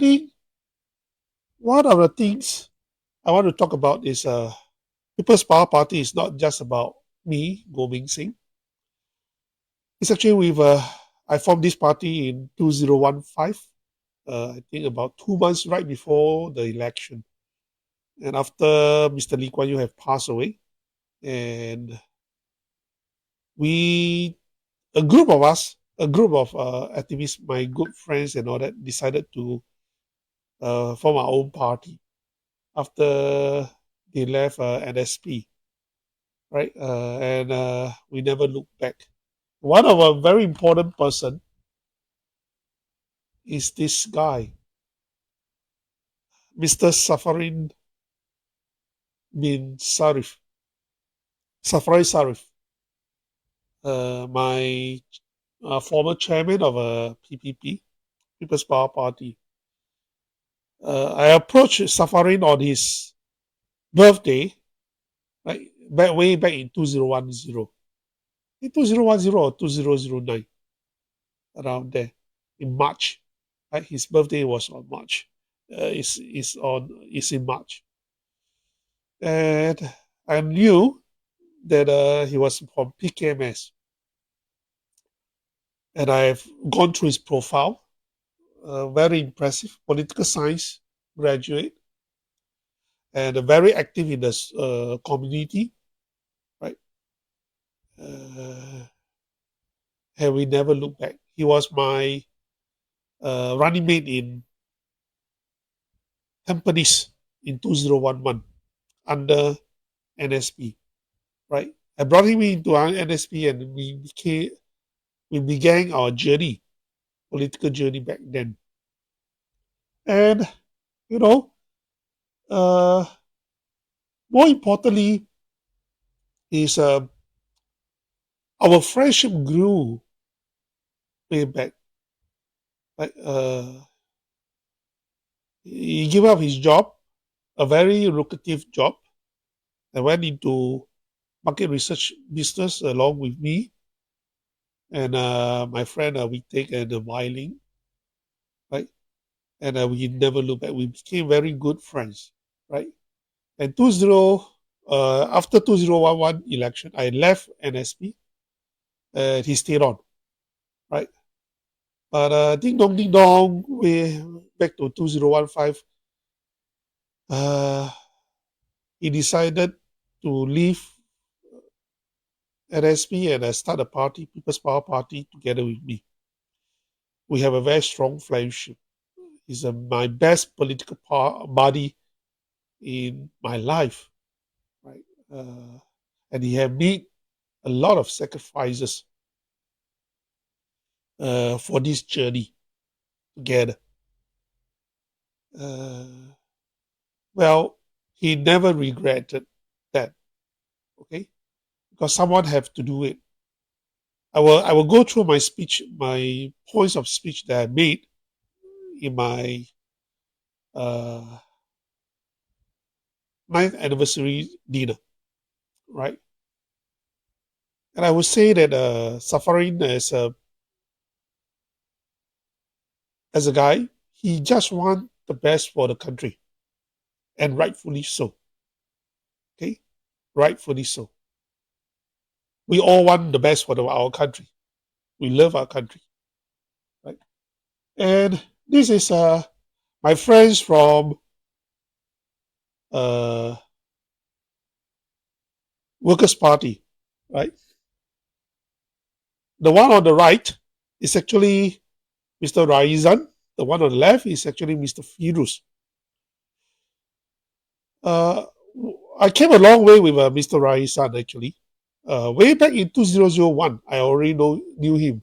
think one of the things I want to talk about is People's Power Party is not just about me, Goh Meng Seng. It's actually I formed this party in 2015, I think about 2 months right before the election. And after Mr. Lee Kuan Yew have passed away, and we, a group of us, a group of activists, my good friends and all that, decided to form our own party after they left NSP, right? And we never looked back. One of a very important person is this guy, Mr. Safarin bin Sarif, Safari Sarif, my former chairman of PPP, People's Power Party. I approached Safarin on his birthday, like way back in 2010. In 2010 or 2009, around there, in March. Right? His birthday was on March. Is in March, and I knew that he was from PKMS, and I've gone through his profile. Very impressive, political science graduate, and very active in the community, right? Uh, and we never looked back. He was my running mate in Tampines in 2011 under NSP, right? I brought him into our NSP, and we began our journey, political journey back then. And you know, uh, more importantly, is our friendship grew way back. Like he gave up his job, a very lucrative job. I went into market research business along with me and my friend. We take the violin, right? And we never looked back. We became very good friends, right? And after 2011 election, I left NSP. He stayed on, right? But ding dong, we back to 2015. Uh, he decided to leave NSP and start a party, People's Power Party, together with me. We have a very strong friendship. He's my best political buddy in my life, right? And he have made a lot of sacrifices for this journey together. Uh, well, he never regretted that, okay? Because someone have to do it. I will go through my speech, my points of speech that I made in my uh, 9th anniversary dinner, right? And I would say that Safarin as a guy, he just want the best for the country, and rightfully so. Okay, rightfully so. We all want the best for our country. We love our country, right? And this is my friends from uh, Workers' Party, right? The one on the right is actually Mr. Raizan. The one on the left is actually Mr. Firuz. Uh, I came a long way with Mr. Raizan actually. Way back in 2001, I already knew him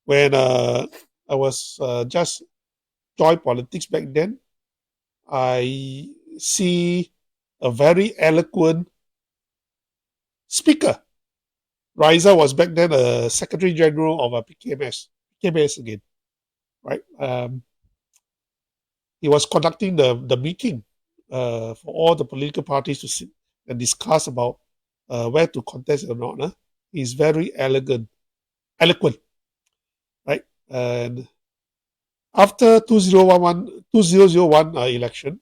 when I was just joined politics back then. I see a very eloquent speaker. Raisa was back then a Secretary General of PKMS again, right? He was conducting the meeting for all the political parties to sit and discuss about where to contest or not. He's very eloquent, right? And After 2001 election,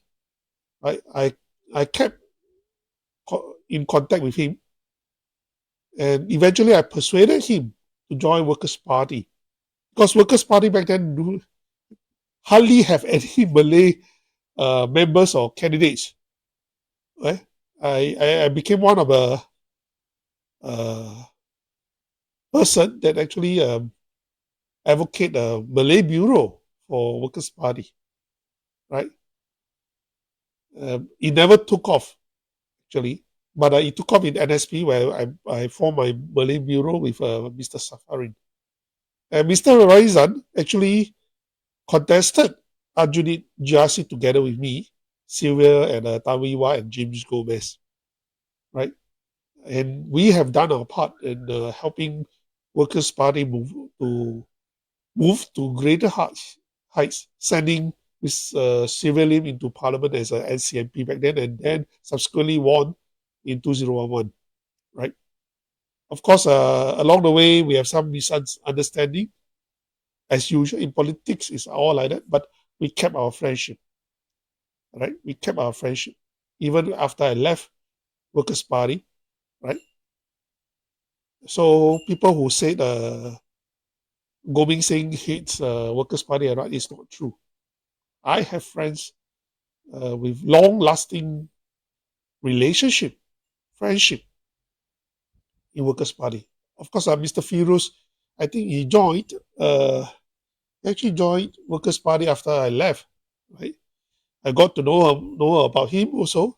right, I kept in contact with him, and eventually I persuaded him to join Workers' Party, because Workers' Party back then hardly have any Malay members or candidates. Right? I became one of the uh, person that actually advocate a Malay bureau for Workers' Party. Right? It never took off actually, but it took off in NSP, where I formed my Malay bureau with Mr. Safarin. And Mr. Raizan actually contested Arjunit Jasi together with me, Sylvia and Tawiwa and James Gomez, right? And we have done our part in helping Workers' Party move to greater heights, sending Ms. Sylvia Lim into Parliament as a NCMP back then, and then subsequently won in 2011, right? Of course, along the way, we have some misunderstanding, as usual in politics. It's all like that, but we kept our friendship, right? We kept our friendship even after I left Workers' Party, right? So people who said Goh Meng Seng hates Workers' Party, right, is not true. I have friends with long-lasting relationship, friendship in Workers' Party. Of course, Mr. Firuz, I think he joined, actually joined Workers' Party after I left, right? I got to know about him also,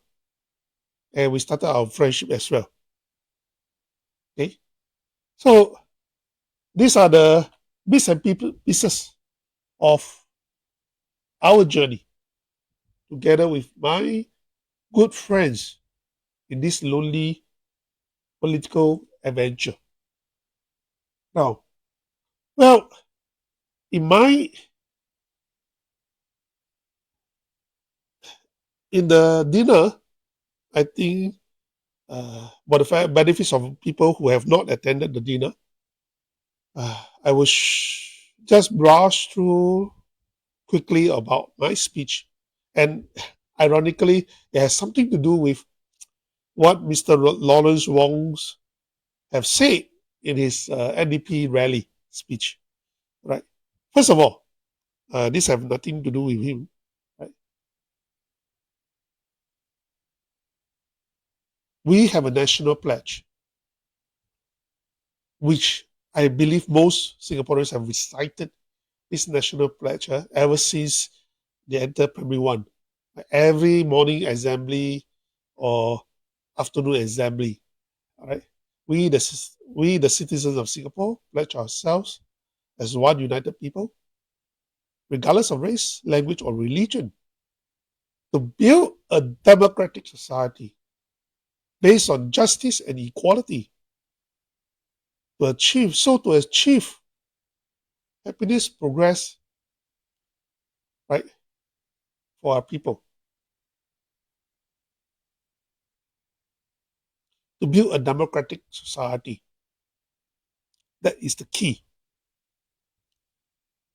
and we started our friendship as well. Okay, so these are the bits and pieces of our journey together with my good friends in this lonely political adventure. Now, well, in my in the dinner, I think for the benefits of people who have not attended the dinner, I will just brush through quickly about my speech, and ironically, it has something to do with what Mr. Lawrence Wong have said in his NDP rally speech. Right. First of all, this have nothing to do with him. Right? We have a national pledge, which I believe most Singaporeans have recited this national pledge ever since they entered primary one. Every morning assembly or afternoon assembly. All right. We the citizens of Singapore pledge ourselves as one united people, regardless of race, language, or religion, to build a democratic society based on justice and equality, to achieve happiness, progress, right, for our people, to build a democratic society. That is the key.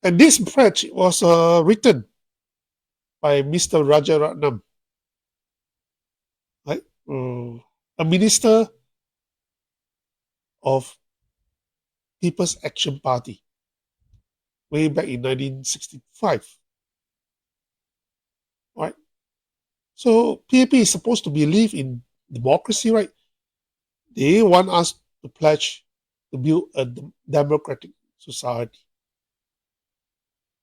And this pledge was written by Mr. Rajaratnam, right, a minister of People's Action Party way back in 1965. Right? So PAP is supposed to believe in democracy, right? They want us to pledge to build a democratic society.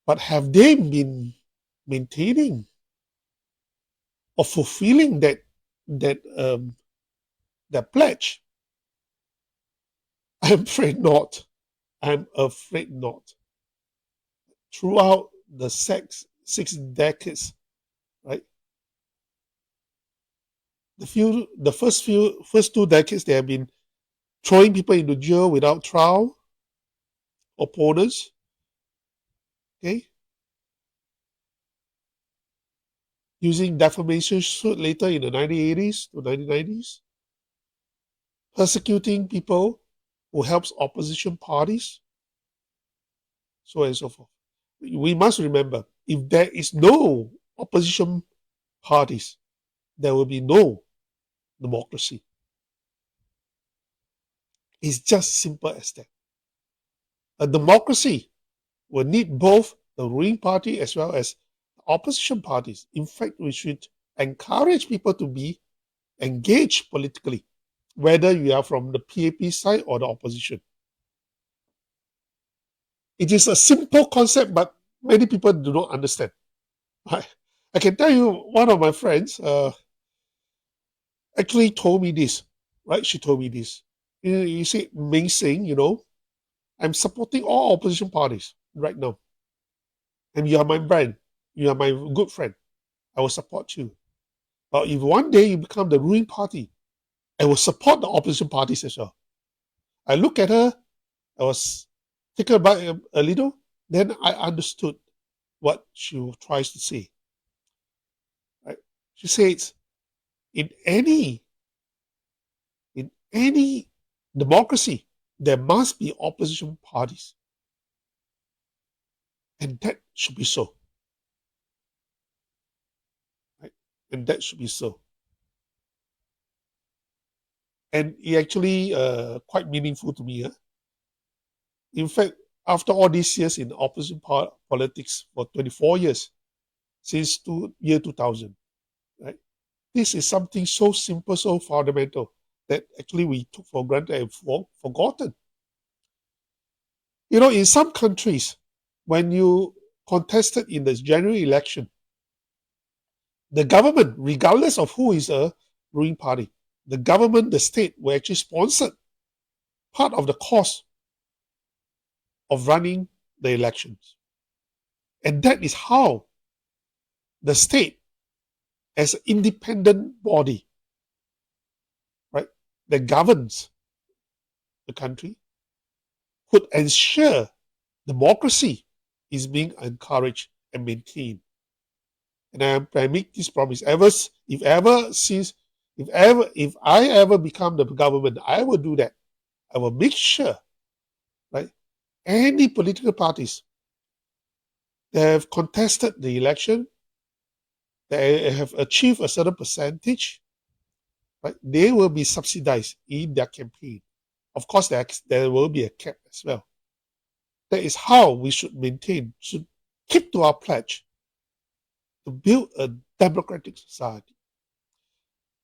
But have they been maintaining or fulfilling that pledge? I'm afraid not. I'm afraid not. Throughout the six decades, right? The first 2 decades, they have been throwing people into jail without trial, opponents, okay, using defamation suit later in the 1980s to 1990s, persecuting people who helps opposition parties, so on and so forth. We must remember, if there is no opposition parties, there will be no democracy. It's just simple as that. A democracy will need both the ruling party as well as the opposition parties. In fact, we should encourage people to be engaged politically, whether you are from the PAP side or the opposition. It is a simple concept, but many people do not understand. I can tell you, one of my friends actually told me this, right? She told me this. You see, Meng Seng, I'm supporting all opposition parties right now. And you are my friend. You are my good friend. I will support you. But if one day you become the ruling party, I will support the opposition parties as well. I look at her, I was taken aback a little, then I understood what she tries to say. Right? She says, in any in any democracy, there must be opposition parties. And that should be so. Right? And that should be so. And it actually quite meaningful to me. In fact, after all these years in opposition politics for 24 years, since year 2000, right? This is something so simple, so fundamental that actually we took for granted and forgotten. In some countries, when you contested in the general election, the government, regardless of who is a ruling party, the government, the state, will actually sponsor part of the cost of running the elections. And that is how the state, as an independent body, right, that governs the country, could ensure democracy is being encouraged and maintained. And I make this promise: if I ever become the government, I will do that. I will make sure, right, any political parties that have contested the election, that have achieved a certain percentage, right, they will be subsidized in their campaign. Of course, there will be a cap as well. That is how we should keep to our pledge to build a democratic society.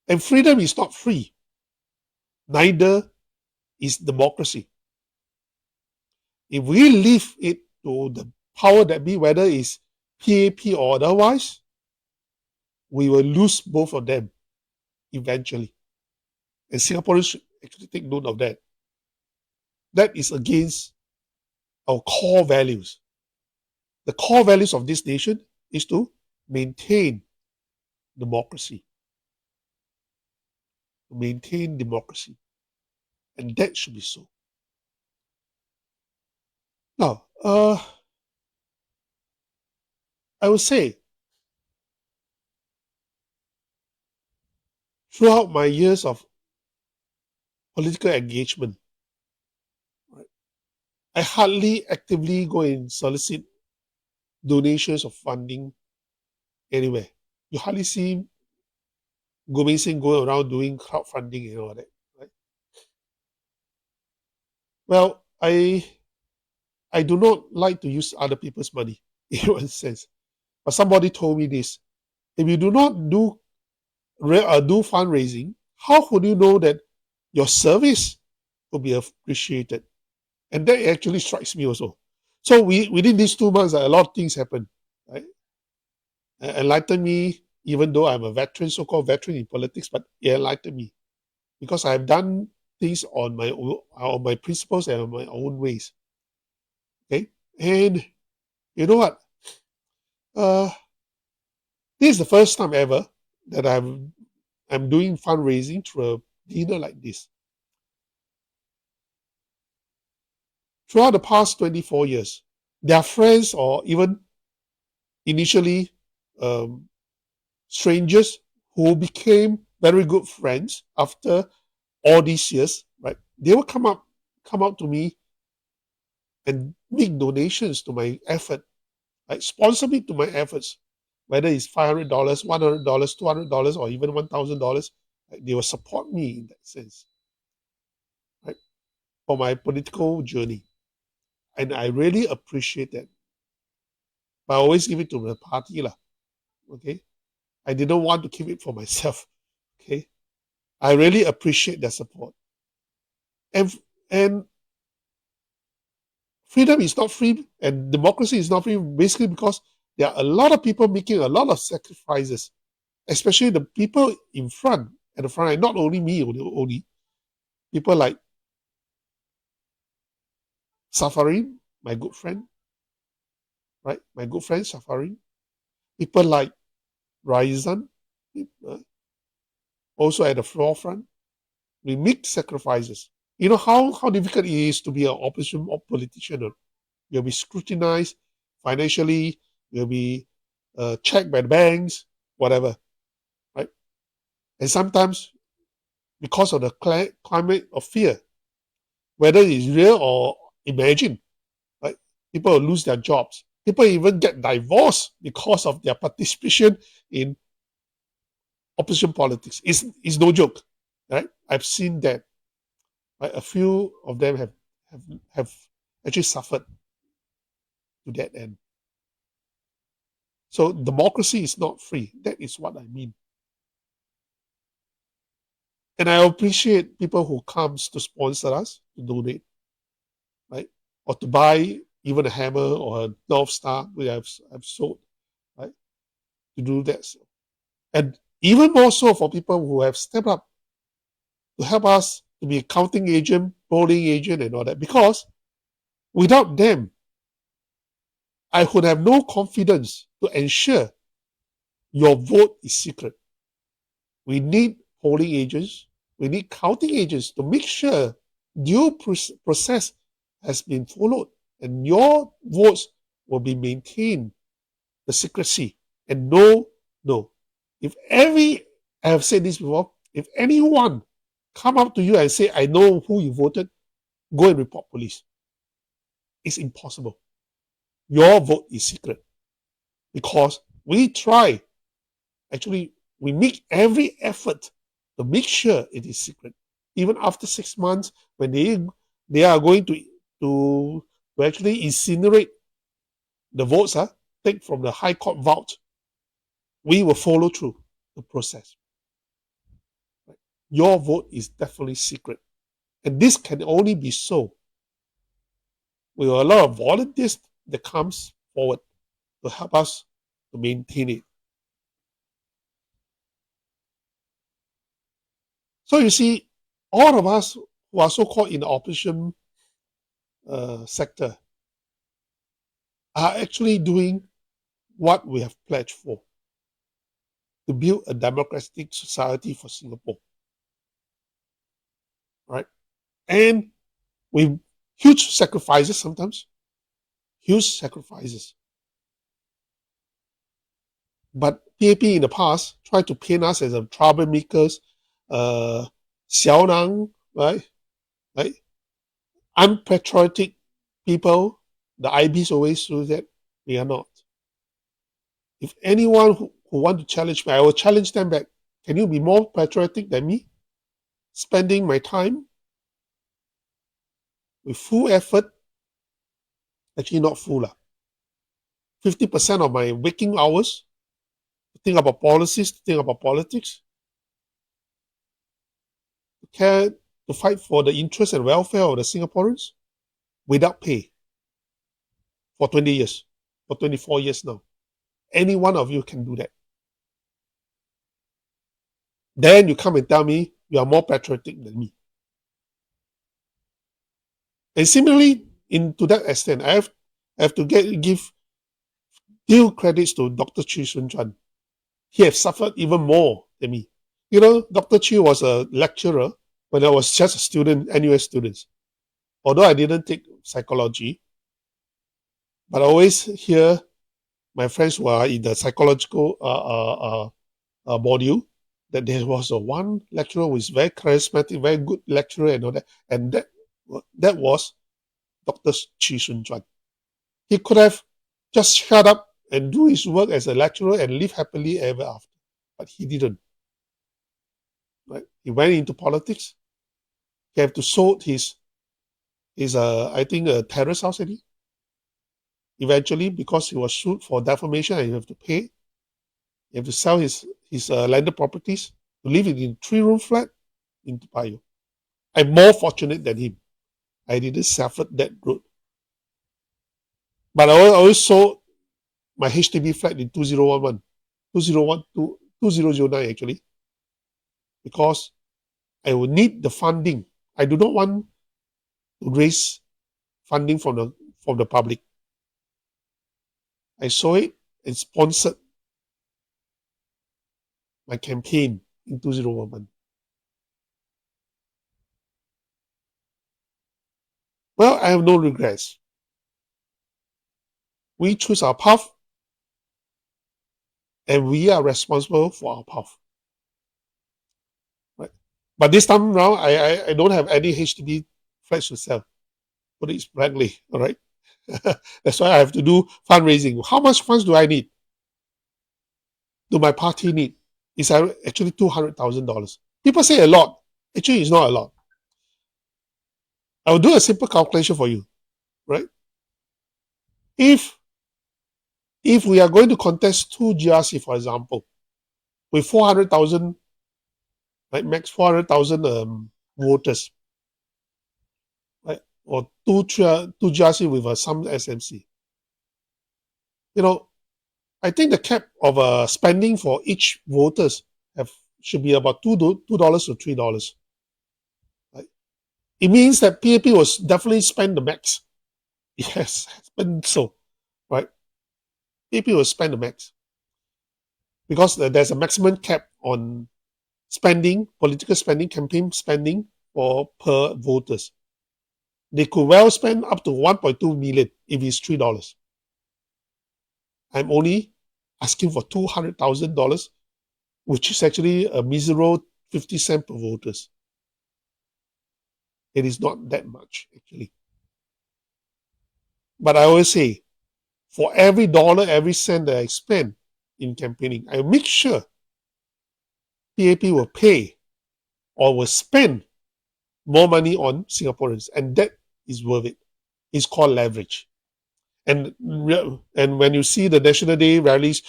And freedom is not free. Neither is democracy. If we leave it to the power that be, whether it's PAP or otherwise, we will lose both of them eventually. And Singaporeans should actually take note of that. That is against our core values. The core values of this nation is to maintain democracy. Maintain democracy. And that should be so. Now, I would say, throughout my years of political engagement, right, I hardly actively go and solicit donations or funding anywhere. You hardly see Goh Meng Seng going around doing crowdfunding and all that, right? Well, I do not like to use other people's money in one sense. But somebody told me this: if you do not do fundraising, how would you know that your service will be appreciated? And that actually strikes me also. So within these 2 months, a lot of things happen, right? Enlightened me, even though I'm a veteran, so-called veteran in politics, but it enlightened me because I've done things on my principles and on my own ways. Okay, and you know what? This is the first time ever that I'm doing fundraising through a dinner like this. Throughout the past 24 years, there are friends or even initially strangers who became very good friends after all these years, right? They will come out to me and make donations to my effort Like sponsor me to my efforts, whether it's $500, $100, $200, or even $1,000. Like, they will support me in that sense, right, for my political journey, and I really appreciate that. But I always give it to the party, lah. Okay, I didn't want to keep it for myself. Okay, I really appreciate their support, and and freedom is not free, and democracy is not free, basically because there are a lot of people making a lot of sacrifices, especially the people in front, at the front line, not only me, only people like Safari, my good friend, right? My good friend Safari, people like Raizan, uh, also at the forefront. We make sacrifices. You know how difficult it is to be an opposition or politician. You'll be scrutinized financially, you'll be checked by the banks, whatever, right? And sometimes, because of the climate of fear, whether it's real or imagined, right? People will lose their jobs. People even get divorced because of their participation in opposition politics. It's no joke, right? I've seen that. Right? A few of them have have actually suffered to that end. So democracy is not free. That is what I mean. And I appreciate people who comes to sponsor us, to donate, right? Or to buy even a hammer or a North Star, which I've sold, right? To do that. And even more so for people who have stepped up to help us to be a counting agent, polling agent, and all that. Because without them, I would have no confidence to ensure your vote is secret. We need polling agents, we need counting agents to make sure due process has been followed and your votes will be maintained, the secrecy. And no. If I have said this before, if anyone come up to you and say, I know who you voted, go and report police. It's impossible. Your vote is secret because we try, actually, we make every effort to make sure it is secret. Even after 6 months, when they are going to actually incinerate the votes, take from the High Court vault, we will follow through the process. Your vote is definitely secret. And this can only be so with a lot of volunteers that comes forward to help us to maintain it. So you see, all of us who are so-called in the opposition sector are actually doing what we have pledged for, to build a democratic society for Singapore, right? And with huge sacrifices sometimes, huge sacrifices. But PAP in the past tried to paint us as a troublemakers, xiao nang, right? Right? Unpatriotic people. The IBs always do that. We are not. If anyone who want to challenge me, I will challenge them back. Can you be more patriotic than me? Spending my time with full effort, actually not full, 50% of my waking hours to think about policies, to think about politics, to care, to fight for the interest and welfare of the Singaporeans without pay for 20 years, for 24 years now. Any one of you can do that. Then you come and tell me you are more patriotic than me. And similarly, to that extent, I have to give due credits to Dr. Chi Sun Chuan. He has suffered even more than me. You know, Dr. Chi was a lecturer when I was just a student, NUS students. Although I didn't take psychology, but I always hear my friends who are in the psychological module that there was one lecturer who is very charismatic, very good lecturer and all that. And that was Dr. Chi Sun Chuan. He could have just shut up and do his work as a lecturer and live happily ever after. But he didn't. Right? He went into politics. He had to sold his I think a terrace house, I think. Eventually, because he was sued for defamation and you have to pay, you have to sell his landed properties to live in a 3-room flat in Toa. I'm more fortunate than him. I didn't suffer that road. But I always sold my HDB flat in 2011, 2009 actually, because I will need the funding. I do not want to raise funding from the public. I saw it and sponsored my campaign in 2011. Well, I have no regrets. We choose our path and we are responsible for our path. Right? But this time around, I don't have any HDB flats to sell. Put it frankly, all right? That's why I have to do fundraising. How much funds do I need? Do my party need? It's actually $200,000. People say a lot. Actually, it's not a lot. I will do a simple calculation for you, right? If we are going to contest 2 GRC, for example, with 400,000, right, max 400,000 voters, right, or two GRC with some SMC, I think the cap of spending for each voters should be about $2 to $3. Right? It means that PAP will definitely spend the max. Yes, spend so, right? PAP will spend the max because there's a maximum cap on spending, political spending, campaign spending per voters. They could well spend up to 1.2 million if it's $3. I'm only asking for $200,000, which is actually a miserable 50 cents per voters. It is not that much, actually. But I always say, for every dollar, every cent that I spend in campaigning, I make sure PAP will pay or will spend more money on Singaporeans, and that is worth it. It's called leverage. And when you see the National Day rallies,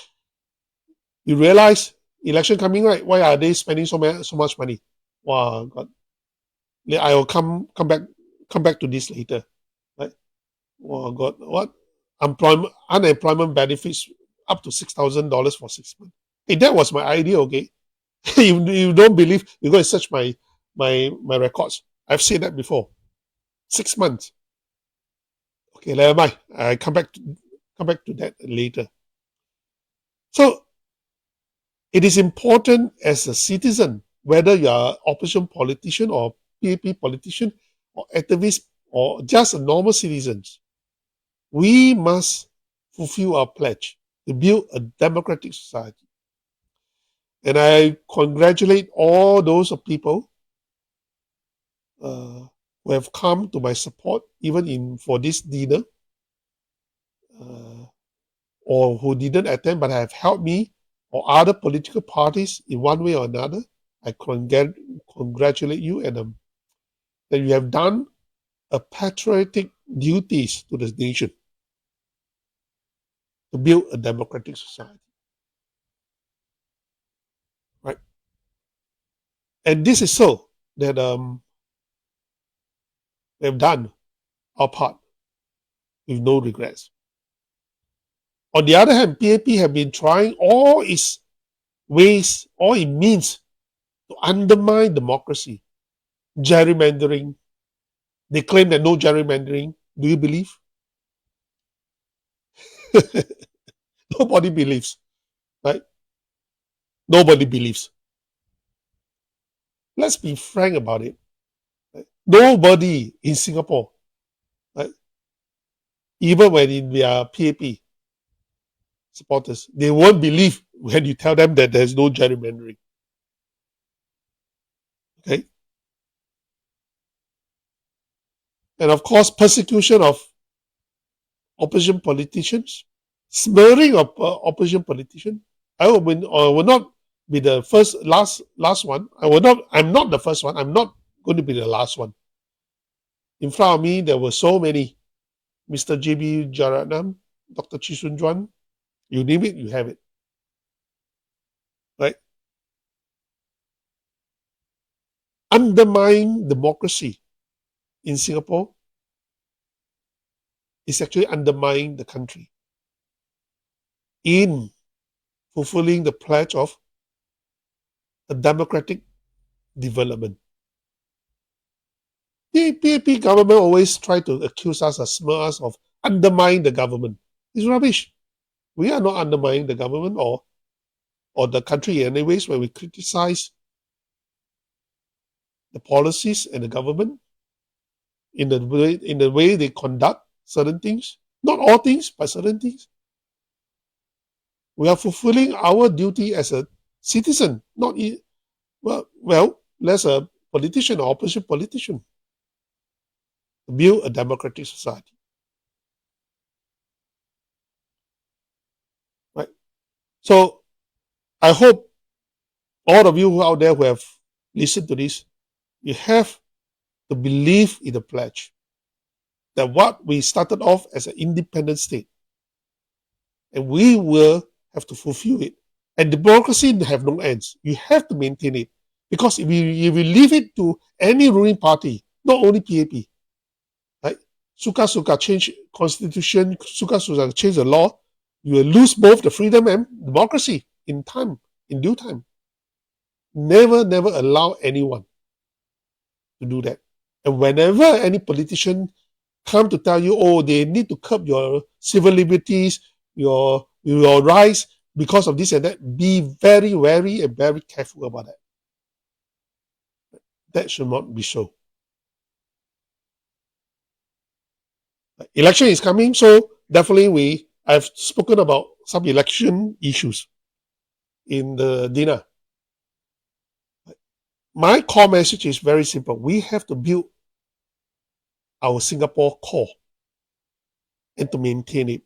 you realize election coming, right? Why are they spending so much money? Wow, God. I will come back to this later. Right? Oh God, what unemployment benefits up to $6,000 for 6 months. Hey, that was my idea. Okay, you don't believe? You go and search my records. I've said that before. 6 months. Okay, never mind. I come back to that later. So it is important as a citizen, whether you are opposition politician or PAP politician or activist or just a normal citizens, we must fulfill our pledge to build a democratic society. And I congratulate all those people who have come to my support, even for this dinner, uh, or who didn't attend but have helped me, or other political parties in one way or another. I congratulate you, and that you have done a patriotic duties to the nation to build a democratic society. Right? And this is so that we have done our part with no regrets. On the other hand, PAP have been trying all its ways, all it means to undermine democracy. Gerrymandering. They claim that no gerrymandering. Do you believe? Nobody believes, right? Nobody believes. Let's be frank about it. Right? Nobody in Singapore, right, even when in their PAP supporters, they won't believe when you tell them that there's no gerrymandering. Okay? And of course, persecution of opposition politicians, smearing of opposition politician. I will not be the last one. I'm not the first one. I'm not going to be the last one. In front of me, there were so many. Mr. J.B. Jeyaretnam, Dr. Chee Soon Juan, you name it, you have it. Right? Undermine democracy in Singapore is actually undermining the country in fulfilling the pledge of a democratic development. The PAP government always try to accuse us or smear us of undermining the government. It's rubbish. We are not undermining the government or the country anyways when we criticize the policies and the government in the way they conduct certain things. Not all things, but certain things. We are fulfilling our duty as a citizen, not as a politician or opposition politician, to build a democratic society. Right? So I hope all of you out there who have listened to this, you have to believe in the pledge that what we started off as an independent state, and we will have to fulfill it. And democracy have no ends. You have to maintain it. Because if you leave it to any ruling party, not only PAP, right? Suka change constitution, suka change the law, you will lose both the freedom and democracy in due time. Never allow anyone to do that. And whenever any politician come to tell you, oh, they need to curb your civil liberties, your rights because of this and that, be very wary and very careful about that. That should not be so. Election is coming, so definitely I've spoken about some election issues in the dinner. My core message is very simple. We have to build our Singapore core and to maintain it.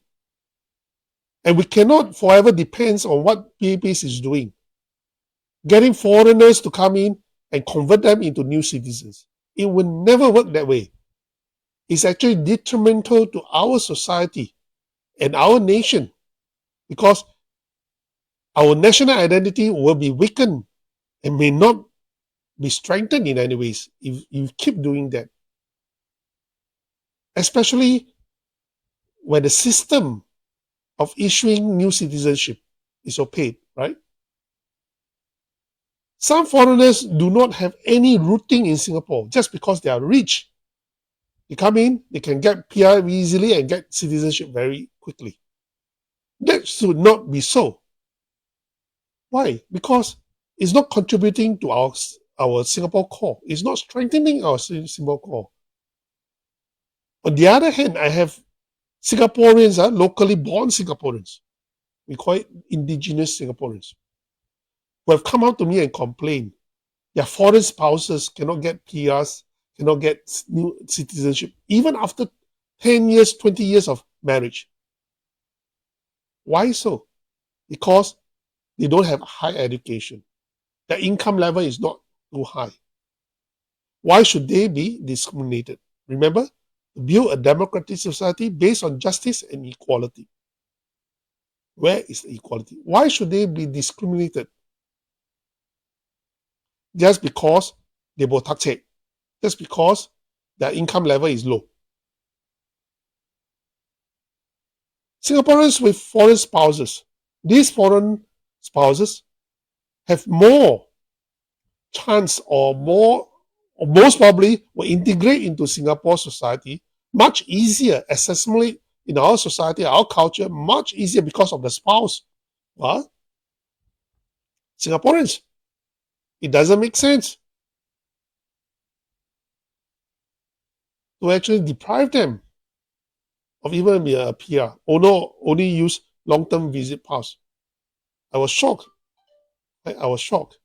And we cannot forever depend on what PAP is doing. Getting foreigners to come in and convert them into new citizens. It will never work that way. It's actually detrimental to our society and our nation because our national identity will be weakened and may not be strengthened in any ways if you keep doing that. Especially when the system of issuing new citizenship is opaque, right? Some foreigners do not have any rooting in Singapore just because they are rich. They come in, they can get PR easily and get citizenship very quickly. That should not be so. Why? Because it's not contributing to our Singapore core. It's not strengthening our Singapore core. On the other hand, I have Singaporeans, locally born Singaporeans. We call it indigenous Singaporeans, who have come out to me and complained. Their foreign spouses cannot get PRs, cannot get new citizenship, even after 10 years, 20 years of marriage. Why so? Because they don't have high education. Their income level is not too high. Why should they be discriminated? Remember, build a democratic society based on justice and equality. Where is the equality? Why should they be discriminated? Just because they botak, just because their income level is low. Singaporeans with foreign spouses, these foreign spouses have more chance or most probably will integrate into Singapore society much easier, accessibility in our society, our culture, much easier because of the spouse. Well, Singaporeans, it doesn't make sense to actually deprive them of even being a PR, or no, only use long-term visit pass. I was shocked. I was shocked.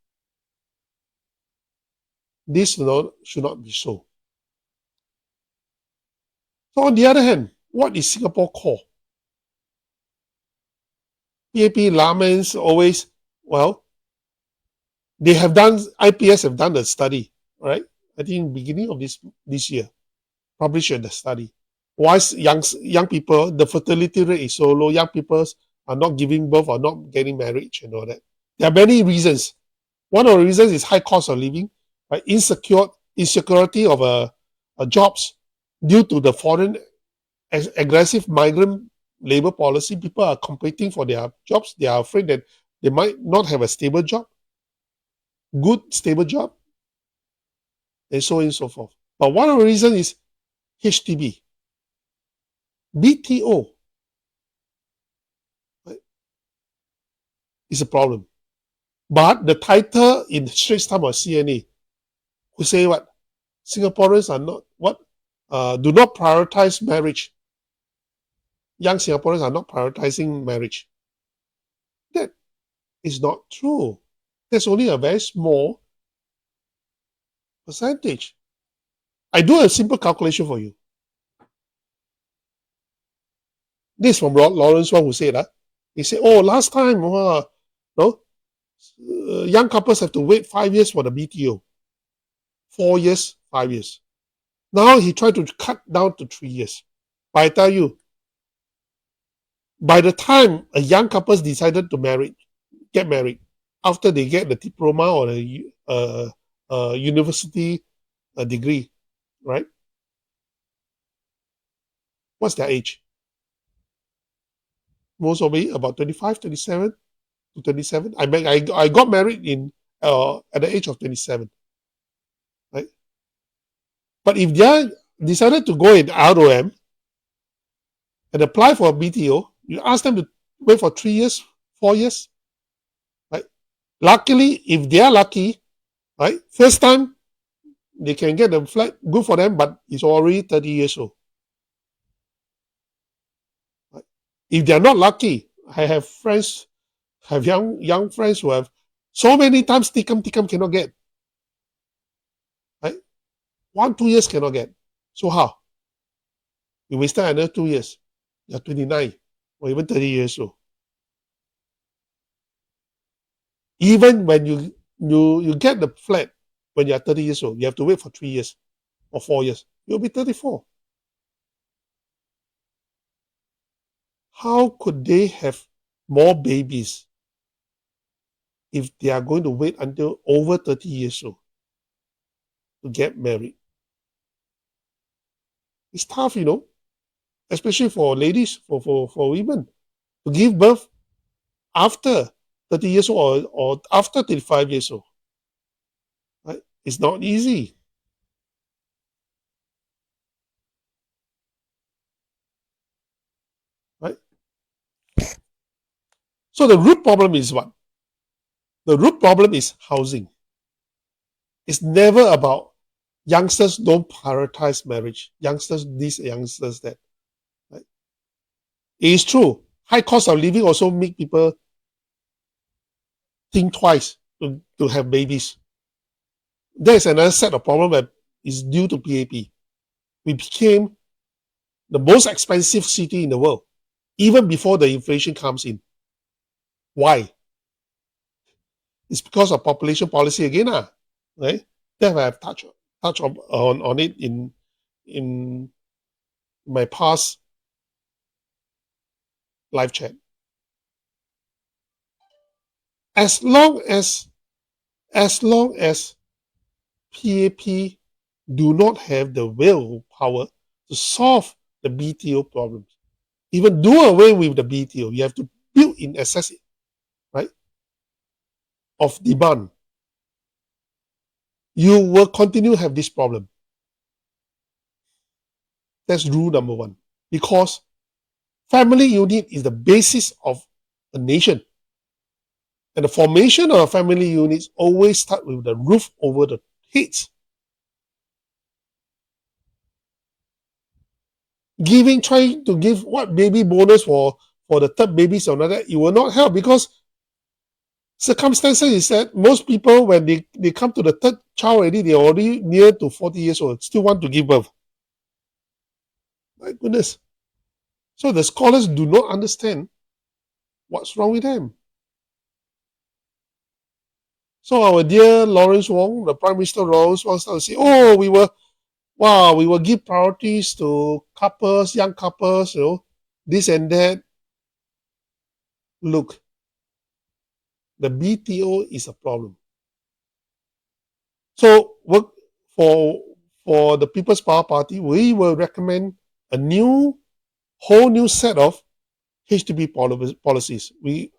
This should not be so. So on the other hand, what is Singapore core? PAP laments always, well, they have done, IPS have done a study, right? I think beginning of this year, published the study. Why young people, the fertility rate is so low, young people are not giving birth or not getting marriage and all that. There are many reasons. One of the reasons is high cost of living, right? Insecurity of jobs due to the foreign aggressive migrant labor policy. People are competing for their jobs. They are afraid that they might not have a stable job, good stable job, and so on and so forth. But one of the reasons is HDB, BTO, right, is a problem. But the title in Straits Times or CNA who say what? Singaporeans are not what? Do not prioritize marriage. Young Singaporeans are not prioritizing marriage. That is not true. There's only a very small percentage. I do a simple calculation for you. This is from Lawrence Wong who said that. He said, oh, last time, no, young couples have to wait 5 years for the BTO. 4 years, 5 years. Now he tried to cut down to 3 years. But I tell you, by the time a young couple decided to get married, after they get the diploma or a university degree, right? What's their age? Most of it about 25, 27 to 27. I got married at the age of 27, right? But if they decided to go in ROM and apply for a BTO, you ask them to wait for 3 years, 4 years, right? Luckily, if they are lucky, right, first time they can get the flat, good for them, but it's already 30 years old. Right? If they're not lucky, I have friends, have young friends who have so many times tikam cannot get. Right? 1, 2 years cannot get. So how? You wasted another 2 years. You're 29 or even 30 years old. Even when you get the flat when you're 30 years old, you have to wait for 3 years or 4 years. You'll be 34. How could they have more babies if they are going to wait until over 30 years old to get married? It's tough, especially for ladies, for women, to give birth after 30 years old or after 35 years old. Right? It's not easy. Right? So the root problem is what? The root problem is housing. It's never about youngsters don't prioritize marriage. Youngsters this, youngsters that. Right? It is true. High cost of living also make people think twice to have babies. There's another set of problem that is due to PAP. We became the most expensive city in the world, even before the inflation comes in. Why? It's because of population policy again, right? That I have touched on it in my past live chat. As long as PAP do not have the willpower to solve the BTO problems, even do away with the BTO, you have to build in excess, right, of demand. You will continue to have this problem. That's rule number one. Because family unit is the basis of a nation. And the formation of a family units always start with the roof over the heads. Trying to give what baby bonus for the third babies or another, it will not help because circumstances is that most people, when they come to the third child already, they're already near to 40 years old, still want to give birth. My goodness. So the scholars do not understand What's wrong with them? So our dear Lawrence Wong, the Prime Minister Lawrence Wong, started to say, "Oh, we will give priorities to couples, young couples, this and that." Look, the BTO is a problem. So work for for the People's Power Party, we will recommend a whole new set of HDB policies.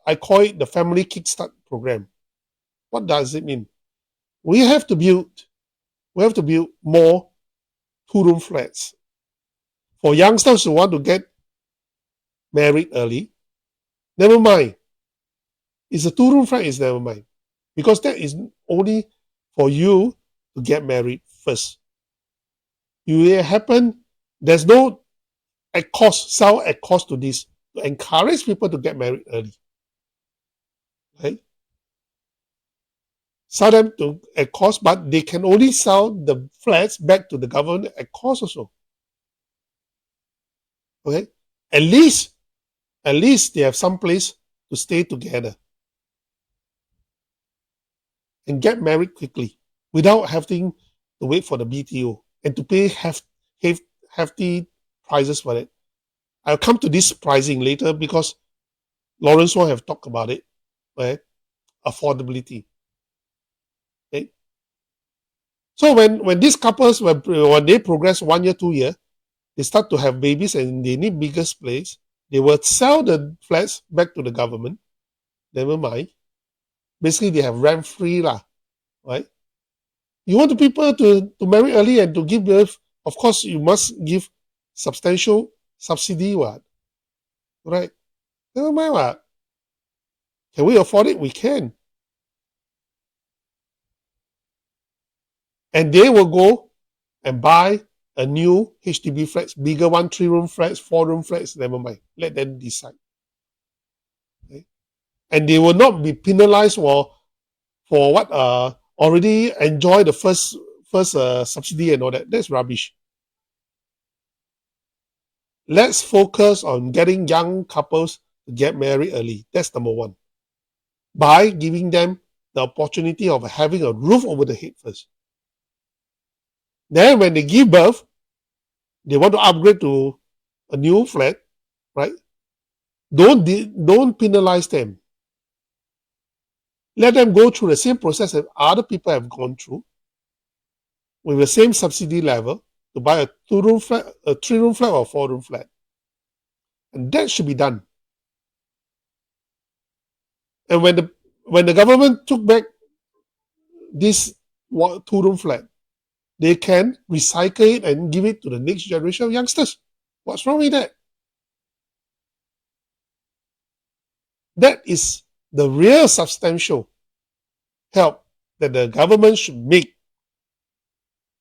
I call it the Family Kickstart program. What does it mean? We have to build more two-room flats for youngsters who want to get married early. Never mind. It's a two-room flat is never mind, because that is only for you to get married first. You happen there's no sell at cost to this, to encourage people to get married early, right? Sell them at cost, but they can only sell the flats back to the government at cost also. Okay, at least they have some place to stay together and get married quickly without having to wait for the BTO and to pay hefty prices for it. I'll come to this pricing later because Lawrence Wong have talked about it, right? Affordability. Okay? So when these couples, when they progress 1 year, 2 year, they start to have babies and they need bigger place, they will sell the flats back to the government. Never mind. Basically, they have rent free lah, right? You want the people to marry early and to give birth, of course, you must give substantial subsidy, what? Right? Never mind, what? Can we afford it? We can. And they will go and buy a new HDB flats, bigger one, 3-room flats, 4-room flats, never mind. Let them decide. Okay? And they will not be penalized for what already enjoy the first subsidy and all that. That's rubbish. Let's focus on getting young couples to get married early. That's number one. By giving them the opportunity of having a roof over the head first. Then when they give birth, they want to upgrade to a new flat, right? Don't penalize them. Let them go through the same process that other people have gone through with the same subsidy level to buy a 2-room flat, a 3-room flat, or a 4-room flat. And that should be done. And when the government took back this 2-room flat, they can recycle it and give it to the next generation of youngsters. What's wrong with that? That is the real substantial help that the government should make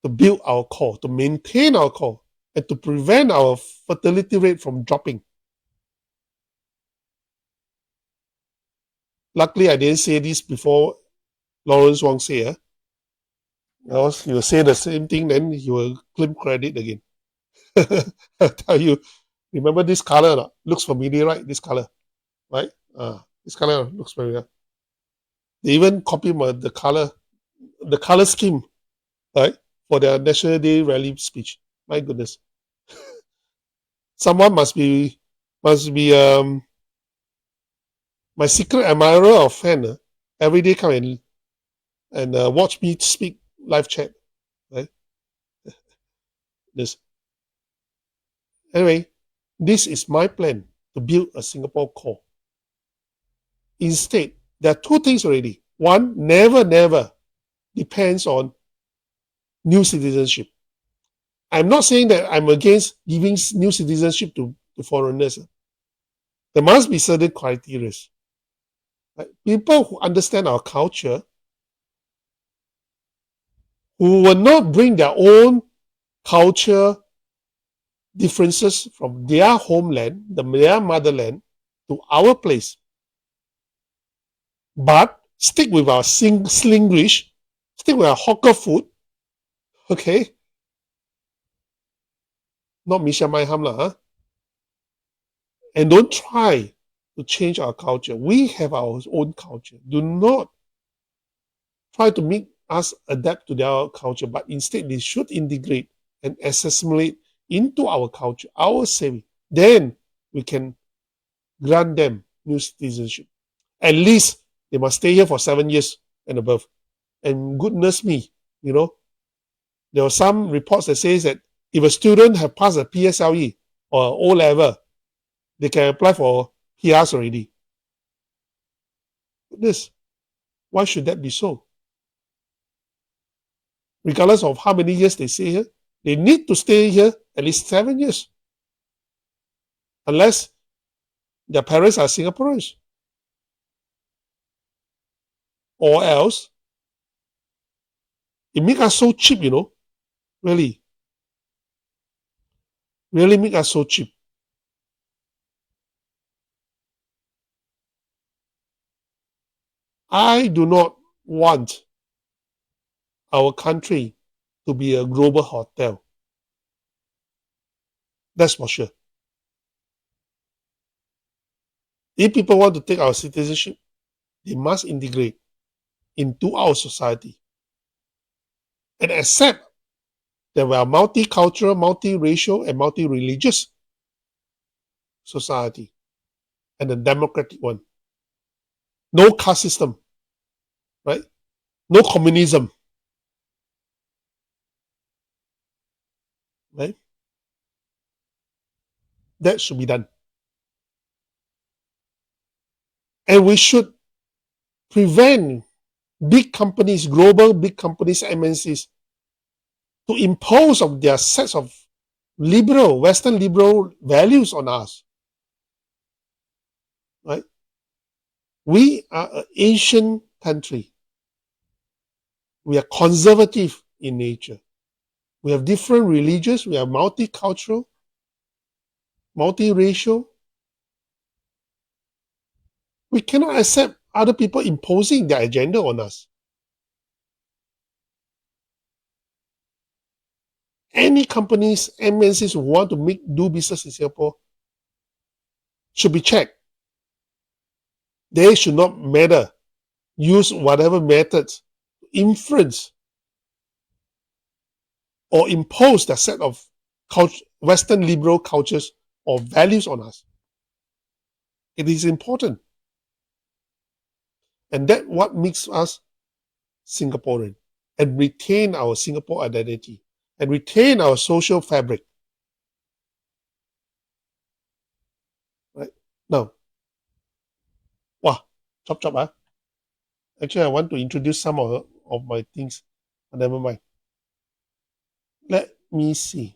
to build our core, to maintain our core, and to prevent our fertility rate from dropping. Luckily, I didn't say this before Lawrence Wong say. Else you will say the same thing, then you will claim credit again. I tell you, remember this color? No? Looks familiar, right? This color, right? This color looks familiar. They even copy the color scheme, right, for their National Day rally speech. My goodness, someone must be my secret admirer or fan. Every day come and watch me speak live chat, right? This anyway, this is my plan to build a Singapore core. Instead, there are two things already. One, never depends on new citizenship. I'm not saying that I'm against giving new citizenship to foreigners. There must be certain criteria. Right? People who understand our culture, who will not bring their own culture differences from their homeland, their motherland, to our place, but stick with our Slinglish, stick with our hawker food, okay? Not Misha Mai Ham lah, huh? And don't try to change our culture. We have our own culture. Do not try to make us adapt to their culture, but instead they should integrate and assimilate into our culture, our saving. Then we can grant them new citizenship. At least they must stay here for 7 years and above. And goodness me, you know, there were some reports that says that if a student have passed a PSLE or O level, they can apply for PRs already. Goodness, why should that be so? Regardless of how many years they stay here, they need to stay here at least 7 years. Unless their parents are Singaporeans. Or else, it makes us so cheap, you know. Really. Really make us so cheap. I do not want our country to be a global hotel. That's for sure. If people want to take our citizenship, they must integrate into our society and accept that we are multicultural, multiracial, and multi-religious society and a democratic one. No caste system, right? No communism, right? That should be done. And we should prevent big companies, global big companies, MNCs, to impose of their sets of liberal, Western liberal values on us. Right? We are an Asian country. We are conservative in nature. We have different religions. We are multicultural, multiracial. We cannot accept other people imposing their agenda on us. Any companies, MNCs who want to do business in Singapore should be checked. They should not use whatever methods to influence or impose the set of Western liberal cultures or values on us. It is important. And that's what makes us Singaporean and retain our Singapore identity and retain our social fabric. Right? Now, wow, chop chop, huh? Actually, I want to introduce some of my things. But never mind. Let me see.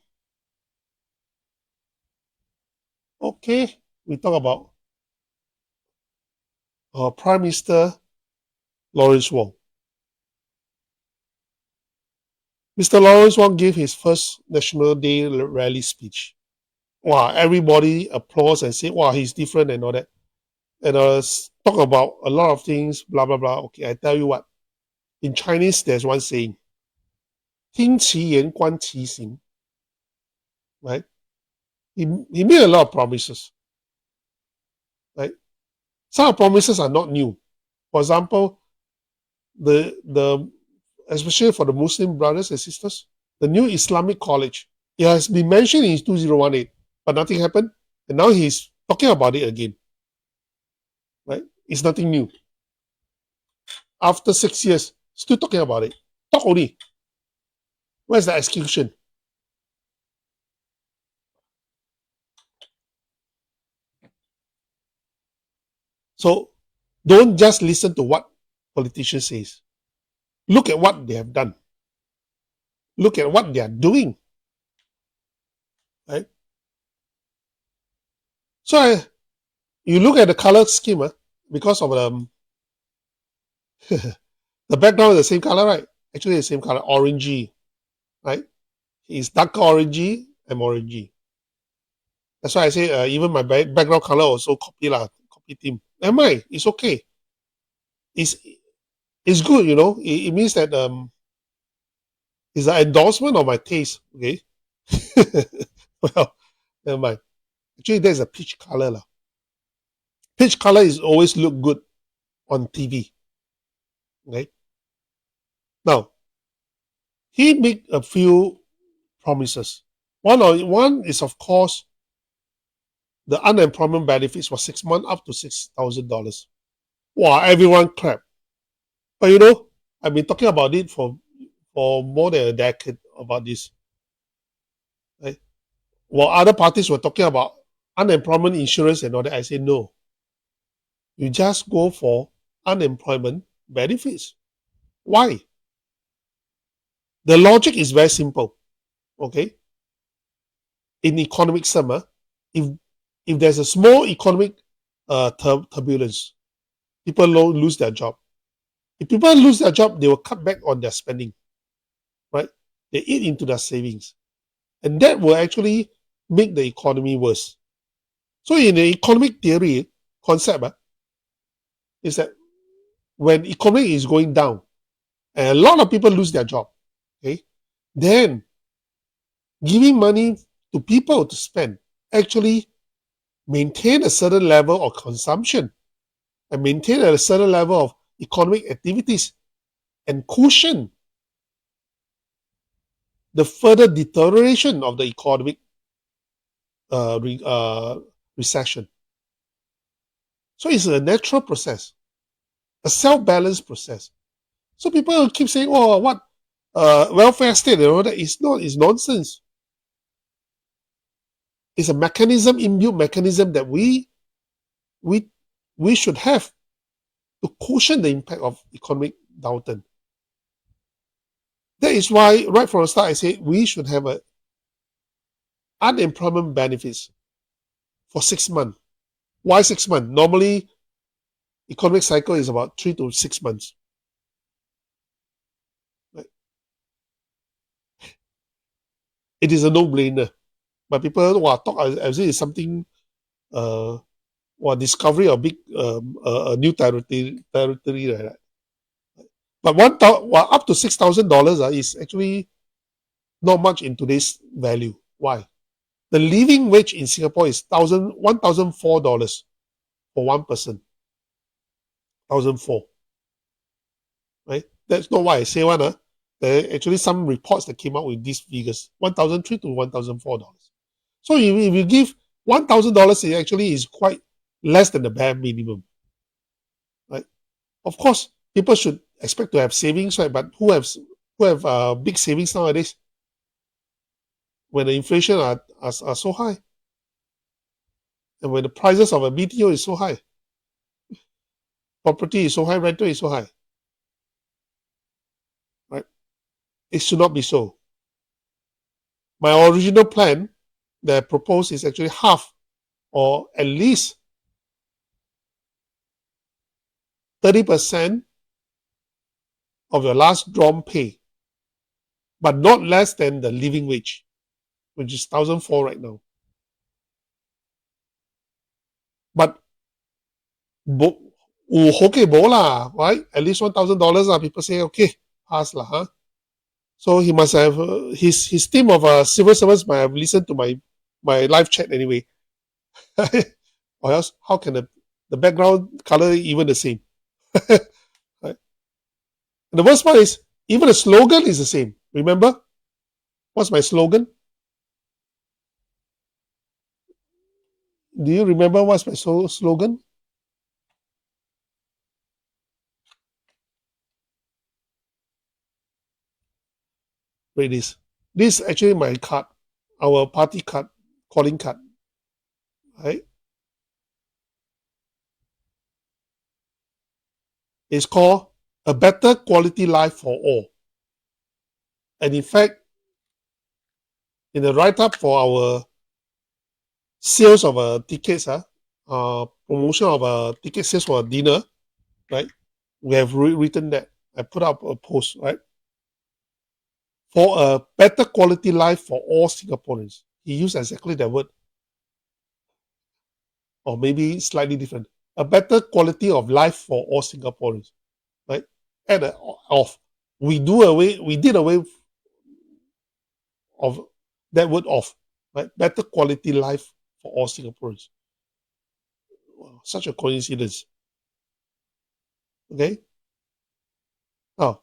Okay, we talk about our Prime Minister Lawrence Wong. Mr. Lawrence Wong gave his first National Day rally speech. Wow, everybody applauds and say, wow, he's different and all that. And talk about a lot of things, blah, blah, blah. Okay, I tell you what. In Chinese, there's one saying, 听其言观其行. Right? He made a lot of promises. Right? Some promises are not new. For example, the especially for the Muslim brothers and sisters, the new Islamic college. It has been mentioned in 2018, but nothing happened. And now he's talking about it again. Right? It's nothing new. After 6 years, still talking about it. Talk only. Where's the execution? So don't just listen to what politicians say. Look at what they have done. Look at what they are doing. Right? So you look at the color scheme, because of the background is the same color, right? Actually, the same color, orangey, right? It's darker orangey and orangey. That's why I say even my background color also copy theme. Never mind, it's okay. It's good, you know. It means that it's an endorsement of my taste. Okay. Well, never mind. Actually, there's a peach color lah. Peach color is always look good on TV. Okay. Now he made a few promises. One is of course the unemployment benefits for 6 months up to $6,000. Wow, everyone clapped. But I've been talking about it for more than a decade about this. Right? While other parties were talking about unemployment insurance and all that, I say no. You just go for unemployment benefits. Why? The logic is very simple. Okay, in economic summer, if there's a small economic turbulence, people lose their job. If people lose their job, they will cut back on their spending, right? They eat into their savings, and that will actually make the economy worse. So, in the economic theory concept, is that when economy is going down and a lot of people lose their job, okay, then giving money to people to spend actually maintain a certain level of consumption and maintain a certain level of economic activities and cushion the further deterioration of the economic recession. So it's a natural process, a self-balanced process. So people keep saying, "Oh, what welfare state and all that?" It's not. It's nonsense. It's a mechanism, inbuilt mechanism that we we should have to cushion the impact of economic downturn. That is why, right from the start, I said we should have a unemployment benefits for 6 months. Why 6 months? Normally, economic cycle is about 3 to 6 months. Right? It is a no-brainer. But people talk as if it's something, discovery of big new territory like that. But up to $6,000 is actually not much in today's value. Why? The living wage in Singapore is $1,004 for one person. 1,004, right? That's not why I say one. There are actually some reports that came out with these figures, $1,003 to $1,004. So if you give $1,000, it actually is quite less than the bare minimum, right? Of course, people should expect to have savings, right? But who have big savings nowadays when the inflation are so high, and when the prices of a BTO is so high, property is so high, rental is so high, right? It should not be so. My original plan that I proposed is actually half, or at least 30% of your last drawn pay, but not less than the living wage, which is 1,004 right now. But okay, bola, right? At least $1,000. People say okay, pass lah, huh? So he must have his team of civil servants might have listened to my live chat anyway. Or else, how can the background color even the same? Right? And the worst part is even the slogan is the same. Remember, what's my slogan? Do you remember what's my slogan? Read this. This is actually my card, our party card, calling card. Right? It's called A Better Quality Life for All. And in fact, in the write-up for our sales of tickets, promotion of ticket sales for a dinner, right? We have written that. I put up a post, right? For a better quality life for all Singaporeans. He used exactly that word, or maybe slightly different. A better quality of life for all Singaporeans, right? Add a off. We did away of that word off, right? Better quality life for all Singaporeans. such a coincidence. Okay? Now,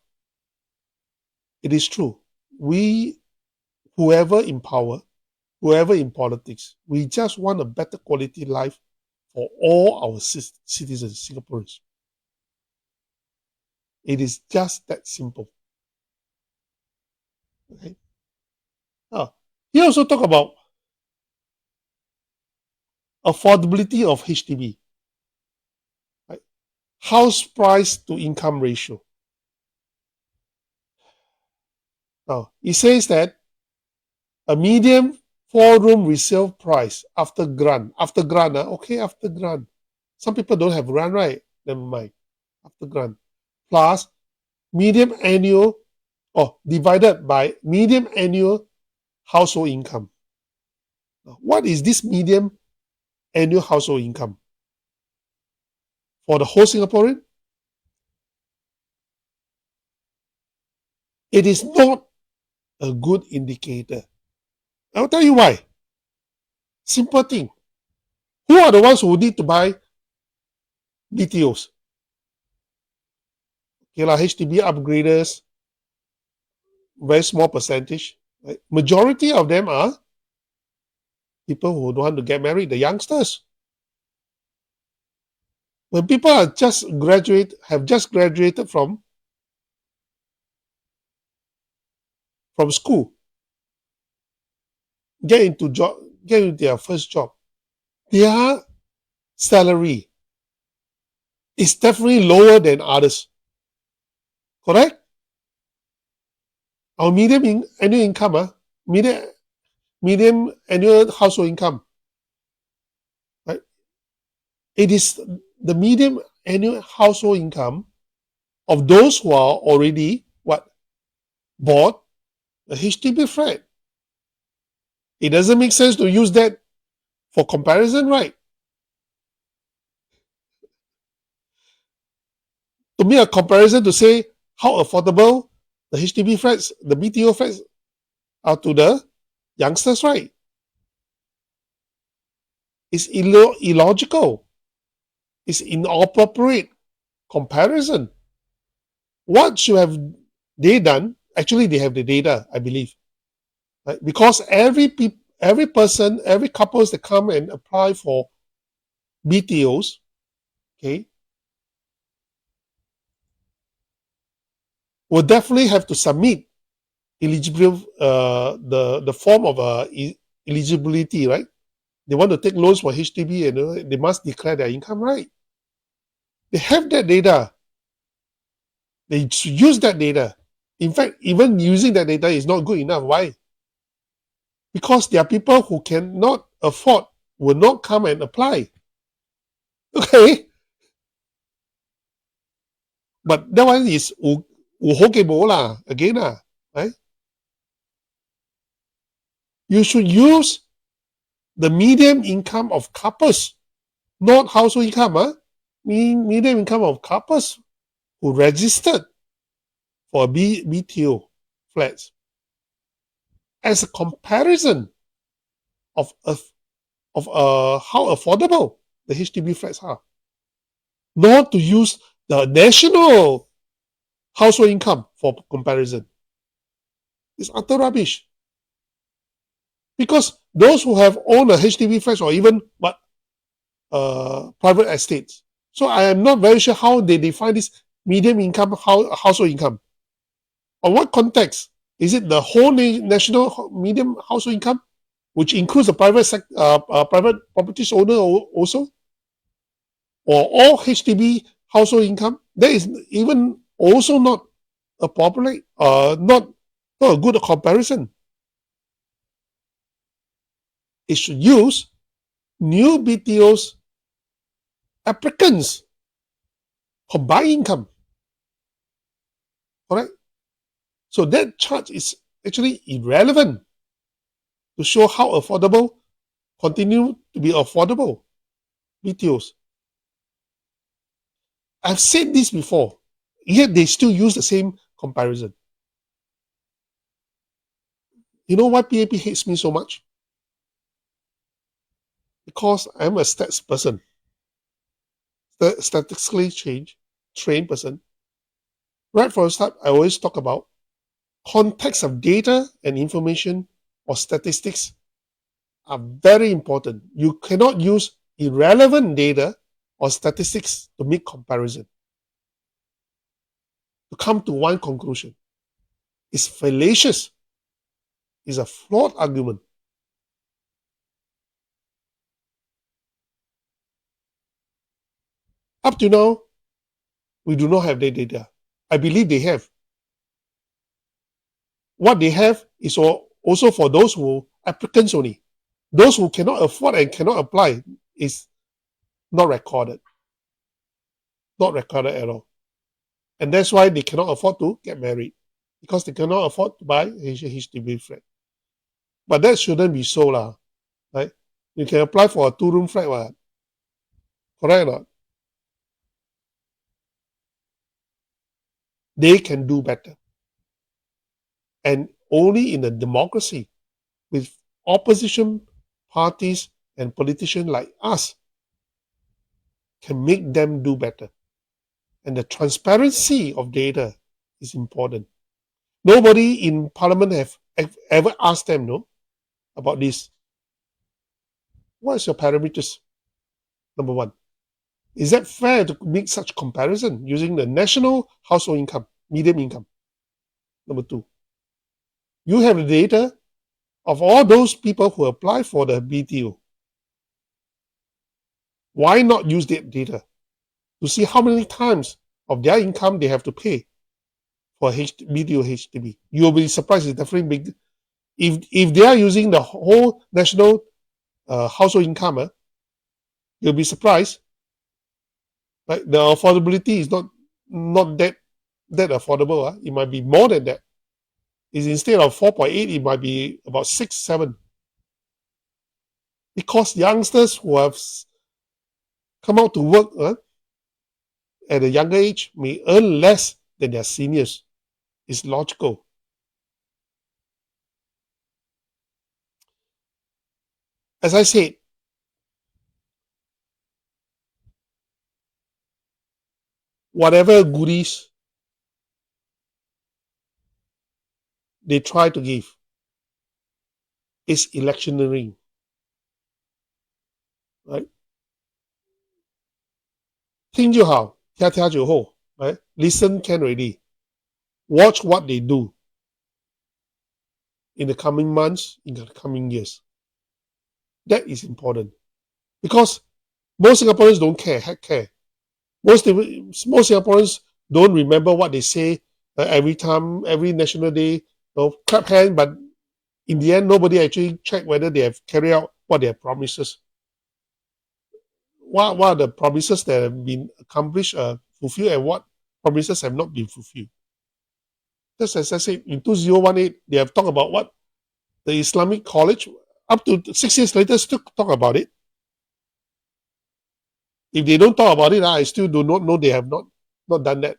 it is true. We, whoever in power, whoever in politics, we just want a better quality life for all our citizens, Singaporeans. It is just that simple. Okay? Now, he also talk about affordability of HDB, right? House price to income ratio. Now, he says that a medium four-room resale price after grant, okay, after grant. Some people don't have grant, right? Never mind. After grant. Plus medium annual or divided by medium annual household income. Now, what is this medium annual household income? For the whole Singaporean, it is not a good indicator. I'll tell you why. Simple thing. Who are the ones who need to buy BTOs? Okay, lah, HDB upgraders, very small percentage. Right? Majority of them are people who don't want to get married, the youngsters. When people have just graduated from school, get into their first job, their salary is definitely lower than others. Correct? Our annual income, medium annual household income, right? It is the medium annual household income of those who are already bought a HDB flat. It doesn't make sense to use that for comparison, right? To make a comparison to say how affordable the HDB flats, the BTO flats are to the youngsters, right? It's illogical. It's inappropriate comparison. What should have they done? Actually, they have the data, I believe, right? Because every person, every couples that come and apply for BTOs, okay, will definitely have to submit eligible the form of eligibility, right? They want to take loans for HDB and they must declare their income, right? They have that data. They should use that data. In fact, even using that data is not good enough. Why? Because there are people who cannot afford, will not come and apply. Okay? But that one is again, right? You should use the median income of couples, not household income. Median income of couples who registered for BTO flats as a comparison of how affordable the HDB flats are. Not to use the national household income for comparison. It's utter rubbish. Because those who have owned a HDB flats or even private estates. So I am not very sure how they define this medium income household income. On what context? Is it the whole national medium household income, which includes the private properties owner also, or all HDB household income? That is even also not a not a good comparison. It should use new BTOs applicants combined income. Correct? So that chart is actually irrelevant to show how affordable, continue to be affordable BTOs. I've said this before, yet they still use the same comparison. You know why PAP hates me so much? Because I'm a stats person. statistically trained person, right from the start, I always talk about context of data and information or statistics are very important. You cannot use irrelevant data or statistics to make comparison, to come to one conclusion. It's fallacious. It's a flawed argument. Up to now, we do not have their data. I believe they have. What they have is also for those who applicants only. Those who cannot afford and cannot apply is not recorded. Not recorded at all. And that's why they cannot afford to get married, because they cannot afford to buy a HDB flat. But that shouldn't be so, lah. Right? You can apply for a 2-room flat, what? Correct or not? They can do better. And only in a democracy with opposition parties and politicians like us can make them do better. And the transparency of data is important. Nobody in parliament have ever asked them, no, about this. What is your parameters? Number one. Is that fair to make such comparison using the national household income, median income? Number two. You have the data of all those people who apply for the BTO. Why not use that data to see how many times of their income they have to pay for BTO HDB? You'll be surprised. It's definitely big. If they are using the whole national household income, you'll be surprised. Right? The affordability is not that affordable. It might be more than that. Is instead of 4.8, it might be about 6, 7. Because youngsters who have come out to work at a younger age may earn less than their seniors. It's logical. As I said, whatever goodies they try to give is electioneering. Right? 听就好，听就好。Right? Listen can already. Watch what they do in the coming months, in the coming years. That is important. Because most Singaporeans don't care, heck care. Most Singaporeans don't remember what they say every time, every National Day, clap hand, but in the end, nobody actually check whether they have carried out what they have promises. What are the promises that have been accomplished, fulfilled, and what promises have not been fulfilled? Just as I said, in 2018, they have talked about what the Islamic College, up to 6 years later, still talk about it. If they don't talk about it, I still do not know they have not done that.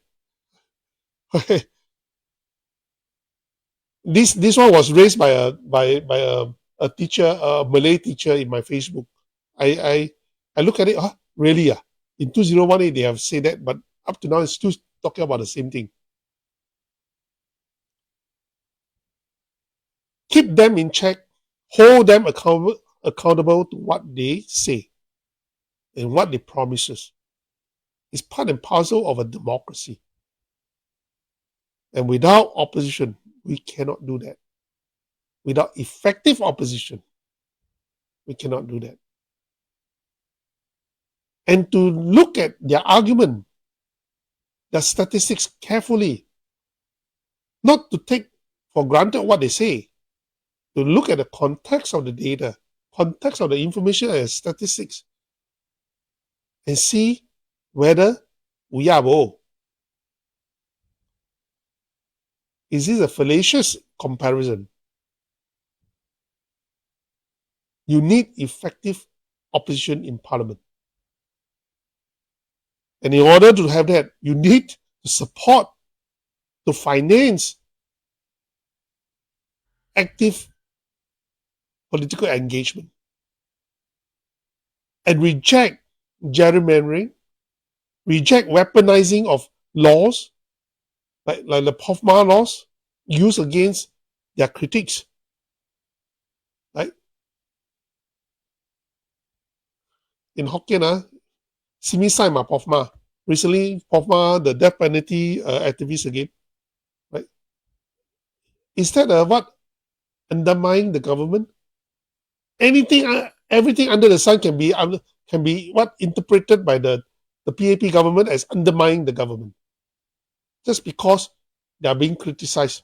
This one was raised by a teacher, a Malay teacher in my Facebook. I look at it, really? In 2018, they have said that, but up to now, it's still talking about the same thing. Keep them in check, hold them accountable to what they say and what they promises. It's part and parcel of a democracy. And without opposition, we cannot do that. Without effective opposition, we cannot do that. And to look at their argument, the statistics carefully, not to take for granted what they say, to look at the context of the data, context of the information and statistics, and see whether is this a fallacious comparison? You need effective opposition in parliament. And in order to have that, you need to support, to finance active political engagement and reject gerrymandering reject weaponizing of laws, like the POFMA laws, used against their critics. Right? In Hokkien, simi sai ma POFMA. Recently, POFMA, the death penalty activists again. Right? Instead of what? Undermining the government. Everything under the sun can be what interpreted by the PAP government as undermining the government, just because they are being criticized.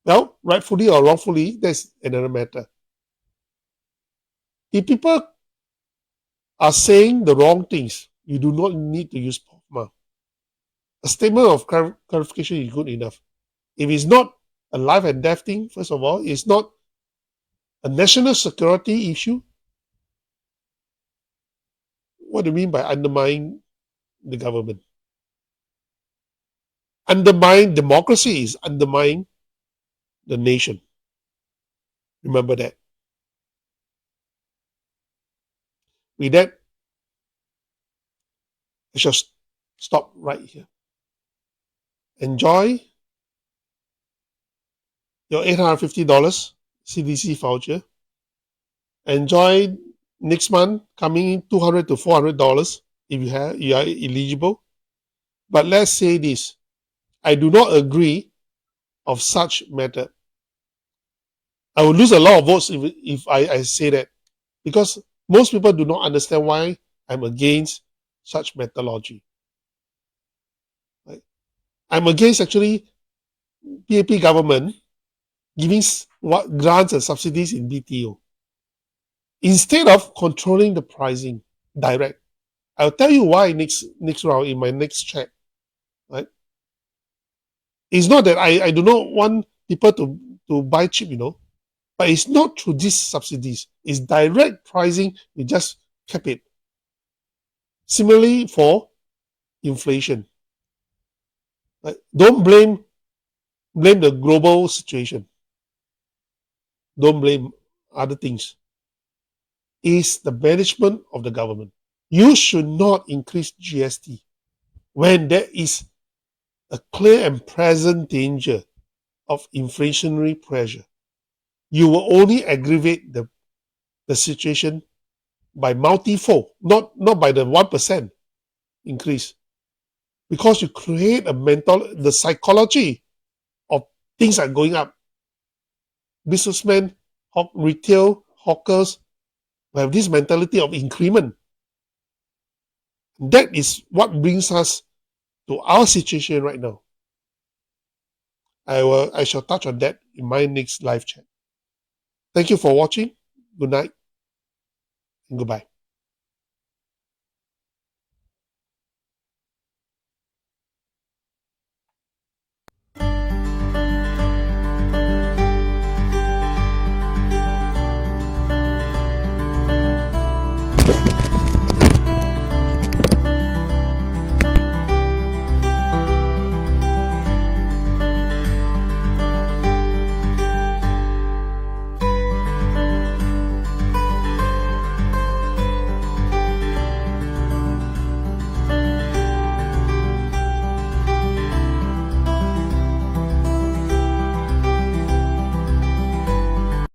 Well, rightfully or wrongfully, that's another matter. If people are saying the wrong things, you do not need to use POFMA. A statement of clarification is good enough. If it's not a life and death thing, first of all, it's not a national security issue. What do you mean by undermining the government? Undermine democracy is undermining the nation. Remember that. With that, I shall stop right here. Enjoy your $850 CDC voucher. Enjoy next month coming in $200 to $400 if you are eligible. But let's say this: I do not agree of such method. I will lose a lot of votes if I say that, because most people do not understand why I'm against such methodology. Right? I'm against actually PAP government giving what grants and subsidies in BTO instead of controlling the pricing direct. I'll tell you why next round in my next chat. Right? It's not that I do not want people to buy cheap, but it's not through these subsidies. It's direct pricing. We just cap it. Similarly for inflation. Right? Don't blame the global situation. Don't blame other things. It's the management of the government. You should not increase GST when there is a clear and present danger of inflationary pressure. You will only aggravate the situation by multifold, not by the 1% increase. Because you create the psychology of things are going up. Businessmen, retail, hawkers have this mentality of increment. That is what brings us to our situation right now. I shall touch on that in my next live chat. Thank you for watching. Good night and goodbye.